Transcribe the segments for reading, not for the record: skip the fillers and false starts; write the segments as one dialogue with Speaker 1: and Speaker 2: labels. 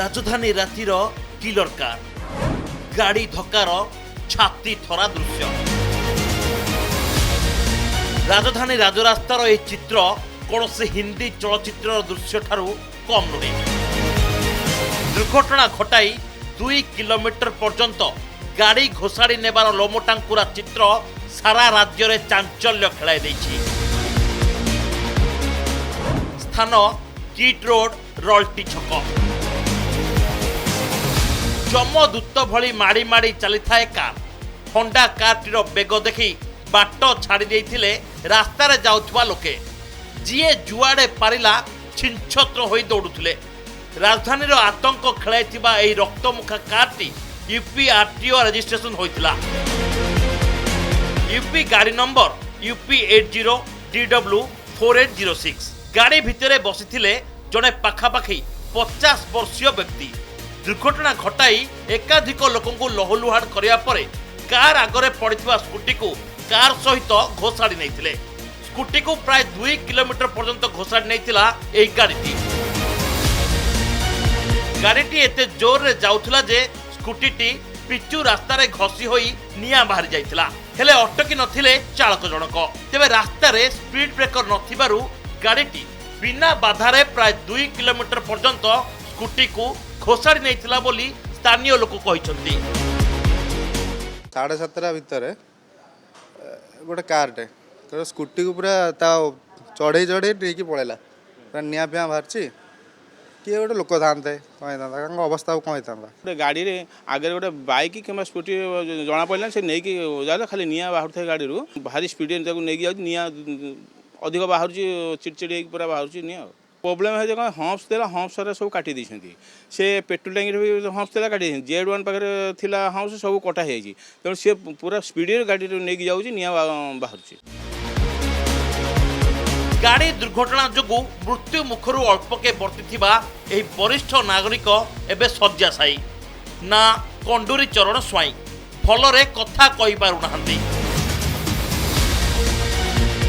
Speaker 1: राजधानी रातिर killer car गाड़ी धक्कार छाती थरा दृश्य राजधानी राजरास्तार यह चित्र कौन से हिंदी चलचित्र दृश्य ठारू कम नुहे। दुर्घटना घटाई 2 किलोमीटर पर्यंत गाड़ी घोषाड़ी नेबार लोमटांकुरा चित्र सारा राज्य में चांचल्य खेलाई देछि। स्थान किट रोड रल्टी छक जमदूत भली माड़ी माड़ी चली थाए कार होंडा कारटीर बेग देखी बाट छाड़ी देइथिले रास्तार जाउथुवा लोके जिए जुआड़े पारिला छिंछत्र होई दौड़ुथिले। राजधानीर आतंक खेलाइथिबा एही रक्तमुखा कारटी यूपी आरटीओ रजिस्ट्रेशन होइथिला। यूपी गाड़ी नंबर यूपी 80 DW 4806 गाड़ी भितरे बसिथिले जड़े पाखापाखि 50 वर्षीय व्यक्ति। दुर्घटना घटाई एकाधिक लोकंकु लहुलुहाड़ करिया परे कार आगरे पड़िथिबा स्कूटी को कार सहित घोषाड़ी नैथिले। स्कूटी को प्राय 2 किलोमीटर पर्यंत घोषाड़ी नैथिला एही गाड़ीटी। गाड़ीटी एते जोर रे जाउथला जे स्कूटीटी पिचु रास्ता रे घसी होई निया बाहरी जाइथिला। हेले अटकी नथिले चालक जनक। तेबे रास्ता रे स्पीड ब्रेकर नथिबारु गाड़ीटी बिना बाधारे प्राय 2 किलोमीटर पर्यंत स्कूटी को घोषाड़ी नैथिला बोली स्थानीय लोक कहिसंती।
Speaker 2: 7:30 भितर गोटे कारटे तो स्कूटी को पूरा चढ़े चढ़े नहीं पड़ेगा पूरा निया पिया बाहर किए गोटे लोक था अवस्था कौन था
Speaker 3: गोटे गाड़ी रे आगे गोटे बाइक कि स्कूटी जना पड़ा से नहीं जा खाली निया बाहर थे गाड़ी भारी स्पीड नहीं जाऊँ निया अधिक बाहर चिड़चिड़ी पूरा बाहर निया प्रोब्लेम है कौन हम्प्स देला हम्प्स सब काटी देती से पेट्रोल टैंक भी हम्प्स देला काटी Z1 पाखे थिला हम्प्स सब कटा है तेणु सी पूरा स्पीड गाड़ी नहीं जाऊँ निया बाहर।
Speaker 1: गाड़ी दुर्घटना जोगु मृत्यु मुखरु अल्पके बर्तिथिबा एही वरिष्ठ नागरिक एबे शଯ୍ୟାଶାयी ना कंडूरी चरण स्वाई फलरे कथा कहि पारु नाहंती।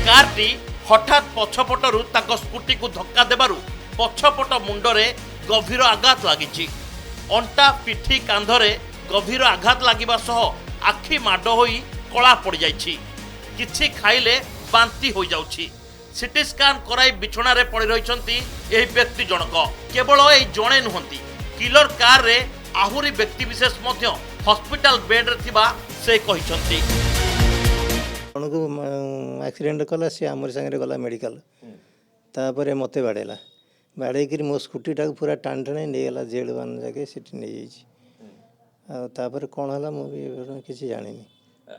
Speaker 1: कारटी हठात पछपटरू ताको स्कूटी को धक्का देबारु पछपट मुंडरे गभीर आघात लागिछि। अंटा पिठी कांधरे गभीर आघात लागिबा सह आखि माड होई कला पड़ जाइछि। किछि खाइले बांती हो जाउछि। सिटी स्कान कराई बिछणा रे पड़ी रहिसंती एही व्यक्ति जनक। केवल एही जणे नुहंती किलर कार रे आहुरी व्यक्ति विशेष मध्य हॉस्पिटल बेड रे थिबा से कहिसंती।
Speaker 4: को एक्सीडेंट कला सी आमर संगे गला मेडिकल तापर मत बाड़ेला बाड़े मो स्कूटी टाक पूरा टाण टाणी नहीं Z1 जाके सीटी नहीं जापर कौन है मुझे किसी जानी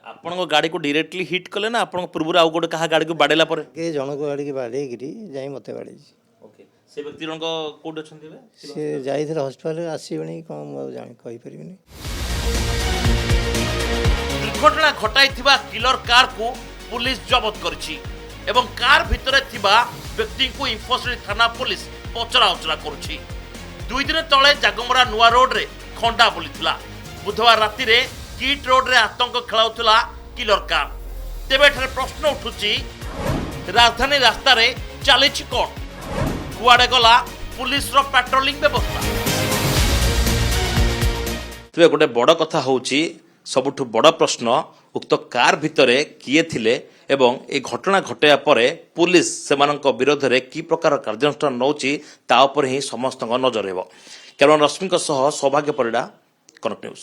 Speaker 1: आपन गाड़ी को डायरेक्टली हिट कले ना आपन पूर्व आउ गोटे कहा गाड़ी को बाड़ेला पर
Speaker 4: के जन को गाड़ी की बाड़े जाई मत बाड़े
Speaker 1: ओके से व्यक्ति जन कोड अछंती बे
Speaker 4: से जाई हॉस्पिटल आसीबनी कौन जानी कहि परिबिनी।
Speaker 1: दुर्घटना घटाइथिबा किलर कार को पुलिस जबत करछि एवं कार भितरे थिबा व्यक्ति को इंफोसिटी थाना पुलिस पचरा उचरा करुछि। 2 दिन तले जागमरा नुआ रोड रे खंडा बुलिथिला। बुधवार राति रे किट रोड रे आतंक खेलाउथिला किलर कार। तेबे ठरे प्रश्न उठुछि राजधानी रास्ता रे चलिछि कोन कुआडे गला पुलिस रो पेट्रोलिंग व्यवस्था। तेबे गोटे बड़ कथा होछि सबुठु बड़ प्रश्न उक्त कार भितरे किए थिले एवं ए घटना घटाया परे पुलिस सेमानक विरोध रे की प्रकार कार्यानुष्ठान नौची ता उपर ही समस्त नजर हेबो। केवल रश्मिक सह सौभाग्य परिडा कनक न्यूज।